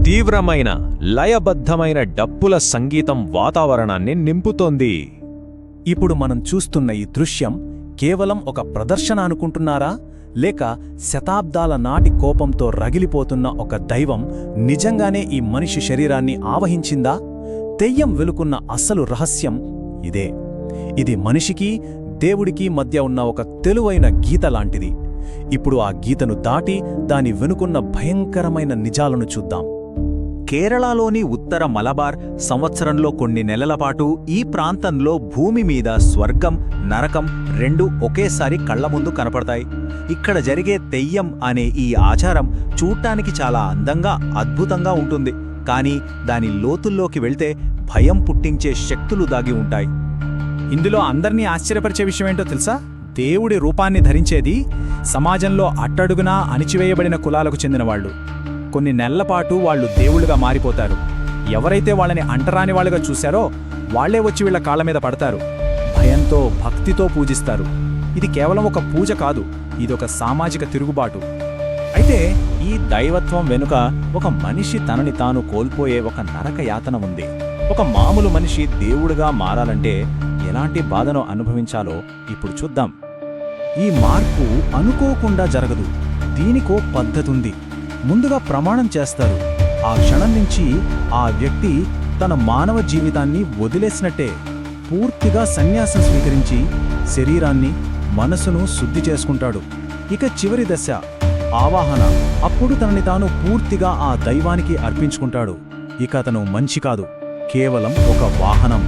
తీవ్రమైన లయబద్ధమైన డప్పుల సంగీతం వాతావరణాన్ని నింపుతోంది. ఇప్పుడు మనం చూస్తున్న ఈ దృశ్యం కేవలం ఒక ప్రదర్శన అనుకుంటున్నారా, లేక శతాబ్దాల నాటి కోపంతో రగిలిపోతున్న ఒక దైవం నిజంగానే ఈ మనిషి శరీరాన్ని ఆవహించిందా? దెయ్యం వెలుకున్న అసలు రహస్యం ఇదే. ఇది మనిషికి దేవుడికి మధ్య ఉన్న ఒక తెలువైన గీత లాంటిది. ఇప్పుడు ఆ గీతను దాటి దాని వెనుకున్న భయంకరమైన నిజాలను చూద్దాం. కేరళలోని ఉత్తర మలబార్ సంవత్సరంలో కొన్ని నెలలపాటు ఈ ప్రాంతంలో భూమి మీద స్వర్గం, నరకం రెండూ ఒకేసారి కళ్ల ముందు కనపడతాయి. ఇక్కడ జరిగే తెయ్యం అనే ఈ ఆచారం చూడ్డానికి చాలా అందంగా, అద్భుతంగా ఉంటుంది. కానీ దాని లోతుల్లోకి వెళ్తే భయం పుట్టించే శక్తులు దాగి ఉంటాయి. ఇందులో అందర్నీ ఆశ్చర్యపరిచే విషయమేంటో తెలుసా? దేవుడి రూపాన్ని ధరించేది సమాజంలో అట్టడుగునా అణిచివేయబడిన కులాలకు చెందినవాళ్లు. కొన్ని నెలలపాటు వాళ్ళు దేవుళ్ళుగా మారిపోతారు. ఎవరైతే వాళ్ళని అంటరాని వాళ్ళుగా చూశారో వాళ్లే వచ్చి వీళ్ల కాళ్ల మీద పడతారు. భయంతో, భక్తితో పూజిస్తారు. ఇది కేవలం ఒక పూజ కాదు, ఇదొక సామాజిక తిరుగుబాటు. అయితే ఈ దైవత్వం వెనుక ఒక మనిషి తనని తాను కోల్పోయే ఒక నరక యాతన ఉంది. ఒక మామూలు మనిషి దేవుడుగా మారాలంటే ఎలాంటి బాధను అనుభవించాలో ఇప్పుడు చూద్దాం. ఈ మార్పు అనుకోకుండా జరగదు. దీనికో పద్ధతుంది. ముందుగా ప్రమాణం చేస్తారు. ఆ క్షణం నుంచి ఆ వ్యక్తి తన మానవ జీవితాన్ని వదిలేసినట్టే. పూర్తిగా సన్యాసం స్వీకరించి శరీరాన్ని, మనసును శుద్ధి చేసుకుంటాడు. ఇక చివరి దశ ఆవాహన. అప్పుడు తనని తాను పూర్తిగా ఆ దైవానికి అర్పించుకుంటాడు. ఇక అతను మనిషి కాదు, కేవలం ఒక వాహనం.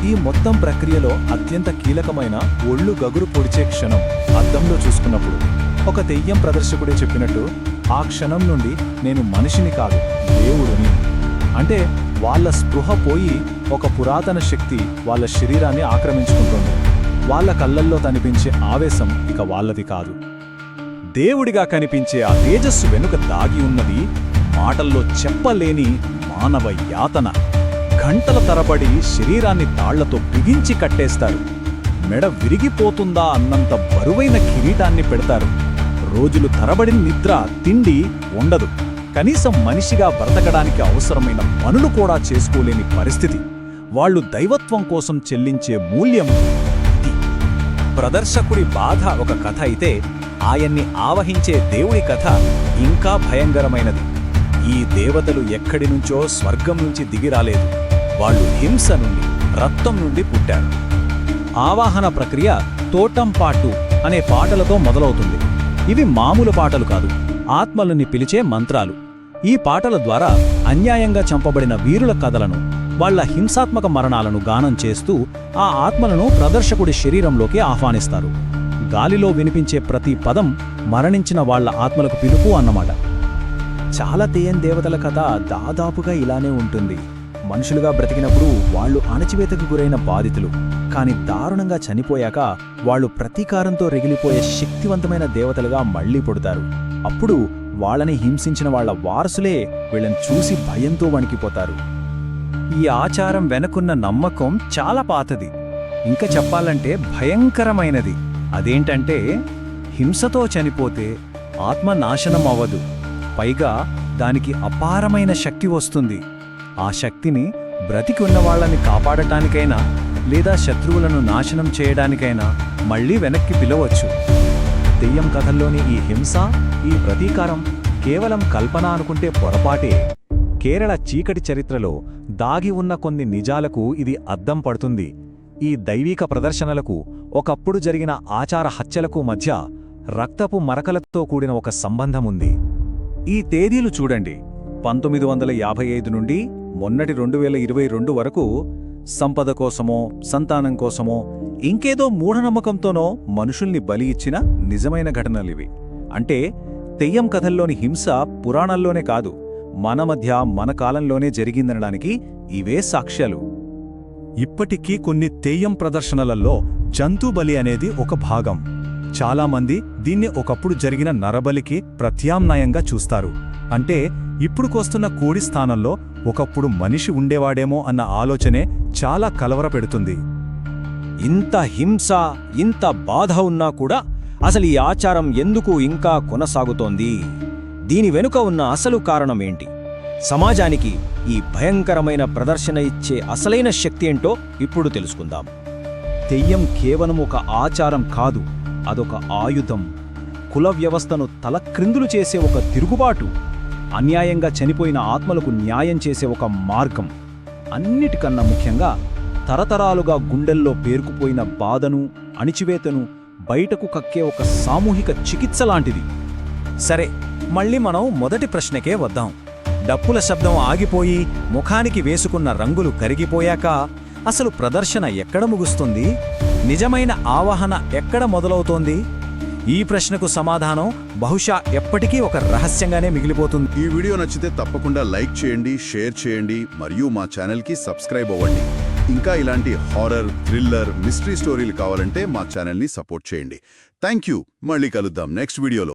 ఈ మొత్తం ప్రక్రియలో అత్యంత కీలకమైన ఒళ్ళు గగురు పొడిచే క్షణం అద్దంలో చూసుకున్నప్పుడు. ఒక దెయ్యం ప్రదర్శకుడే చెప్పినట్టు, ఆ క్షణం నుండి నేను మనిషిని కాదు, దేవుడిని. అంటే వాళ్ళ స్పృహ పోయి ఒక పురాతన శక్తి వాళ్ళ శరీరాన్ని ఆక్రమించుకుంటుంది. వాళ్ళ కళ్ళల్లో కనిపించే ఆవేశం ఇక వాళ్ళది కాదు. దేవుడిగా కనిపించే ఆ తేజస్సు వెనుక దాగి ఉన్నది మాటల్లో చెప్పలేని మానవ యాతన. గంటల తరబడి శరీరాన్ని తాళ్లతో బిగించి కట్టేస్తారు. మెడ విరిగిపోతుందా అన్నంత బరువైన కిరీటాన్ని పెడతారు. రోజులు తరబడి నిద్ర, తిండి ఉండదు. కనీసం మనిషిగా బ్రతకడానికి అవసరమైన పనులు కూడా చేసుకోలేని పరిస్థితి. వాళ్ళు దైవత్వం కోసం చెల్లించే మూల్యం ఇది. ప్రదర్శకుడి బాధ ఒక కథ అయితే, ఆయన్ని ఆవహించే దేవుడి కథ ఇంకా భయంకరమైనది. ఈ దేవతలు ఎక్కడి నుంచో స్వర్గం నుంచి దిగిరాలేదు. వాళ్ళు హింస నుండి, రక్తం నుండి పుట్టారు. ఆవాహన ప్రక్రియ తోటంపాటు అనే పాటలతో మొదలవుతుంది. ఇవి మామూలు పాటలు కాదు, ఆత్మలని పిలిచే మంత్రాలు. ఈ పాటల ద్వారా అన్యాయంగా చంపబడిన వీరుల కథలను, వాళ్ల హింసాత్మక మరణాలను గానం చేస్తూ ఆ ఆత్మలను ప్రదర్శకుడి శరీరంలోకి ఆహ్వానిస్తారు. గాలిలో వినిపించే ప్రతి పదం మరణించిన వాళ్ల ఆత్మలకు పిలుపు అన్నమాట. చాలా తెయ్యం దేవతల కథ దాదాపుగా ఇలానే ఉంటుంది. మనుషులుగా బ్రతికినప్పుడు వాళ్ళు అణచివేతకు గురైన బాధితులు. కాని దారుణంగా చనిపోయాక వాళ్ళు ప్రతీకారంతో రగిలిపోయే శక్తివంతమైన దేవతలుగా మళ్లీ పుడతారు. అప్పుడు వాళ్ళని హింసించిన వాళ్ల వారసులే వీళ్ళని చూసి భయంతో వణికిపోతారు. ఈ ఆచారం వెనుకున్న నమ్మకం చాలా పాతది. ఇంకా చెప్పాలంటే భయంకరమైనది. అదేంటంటే, హింసతో చనిపోతే ఆత్మ నాశనం అవ్వదు. పైగా దానికి అపారమైన శక్తి వస్తుంది. ఆ శక్తిని బ్రతికి ఉన్నవాళ్లని కాపాడటానికైనా లేదా శత్రువులను నాశనం చేయడానికైనా మళ్లీ వెనక్కి పిలవచ్చు. దెయ్యం కథల్లోని ఈ హింస, ఈ ప్రతీకారం కేవలం కల్పన అనుకుంటే పొరపాటే. కేరళ చీకటి చరిత్రలో దాగి ఉన్న కొన్ని నిజాలకు ఇది అద్దం పడుతుంది. ఈ దైవీక ప్రదర్శనలకు, ఒకప్పుడు జరిగిన ఆచార హత్యలకు మధ్య రక్తపు మరకలతో కూడిన ఒక సంబంధముంది. ఈ తేదీలు చూడండి. 1955 నుండి మొన్నటి 2022 వరకు సంపద కోసమో, సంతానం కోసమో, ఇంకేదో మూఢనమ్మకంతోనో మనుషుల్ని బలి ఇచ్చిన నిజమైన ఘటనలివి. అంటే తెయ్యం కథల్లోని హింస పురాణాల్లోనే కాదు, మన మధ్య, మన కాలంలోనే జరిగిందనడానికి ఇవే సాక్ష్యాలు. ఇప్పటికీ కొన్ని తెయ్యం ప్రదర్శనలలో జంతుబలి అనేది ఒక భాగం. చాలామంది దీన్ని ఒకప్పుడు జరిగిన నరబలికి ప్రత్యామ్నాయంగా చూస్తారు. అంటే ఇప్పుడుకొస్తున్న కోడి స్థానంలో ఒకప్పుడు మనిషి ఉండేవాడేమో అన్న ఆలోచనే చాలా కలవరపెడుతుంది. ఇంత హింస, ఇంత బాధ ఉన్నా కూడా అసలు ఈ ఆచారం ఎందుకు ఇంకా కొనసాగుతోంది? దీని వెనుక ఉన్న అసలు కారణమేంటి? సమాజానికి ఈ భయంకరమైన ప్రదర్శన ఇచ్చే అసలైన శక్తి ఏంటో ఇప్పుడు తెలుసుకుందాం. దెయ్యం కేవలం ఒక ఆచారం కాదు, అదొక ఆయుధం. కుల వ్యవస్థను తలక్రిందులు చేసే ఒక తిరుగుబాటు, అన్యాయంగా చనిపోయిన ఆత్మలకు న్యాయం చేసే ఒక మార్గం. అన్నిటికన్నా ముఖ్యంగా తరతరాలుగా గుండెల్లో పేరుకుపోయిన బాధను, అణిచివేతను బయటకు కక్కే ఒక సామూహిక చికిత్స లాంటిది. సరే, మళ్ళీ మనం మొదటి ప్రశ్నకే వద్దాం. డప్పుల శబ్దం ఆగిపోయి ముఖానికి వేసుకున్న రంగులు కరిగిపోయాక అసలు ప్రదర్శన ఎక్కడ ముగుస్తుంది? నిజమైన ఆవాహన ఎక్కడ మొదలవుతోంది? ఈ ప్రశ్నకు సమాధానం బహుశా ఎప్పటికీ ఒక రహస్యంగానే మిగిలిపోతుంది. ఈ వీడియో నచ్చితే తప్పకుండా లైక్ చేయండి, షేర్ చేయండి మరియు మా ఛానల్కి సబ్స్క్రైబ్ అవ్వండి. ఇంకా ఇలాంటి హారర్, థ్రిల్లర్, మిస్టరీ స్టోరీలు కావాలంటే మా ఛానల్ని సపోర్ట్ చేయండి. Thank you. మళ్ళీ కలుద్దాం నెక్స్ట్ వీడియోలో.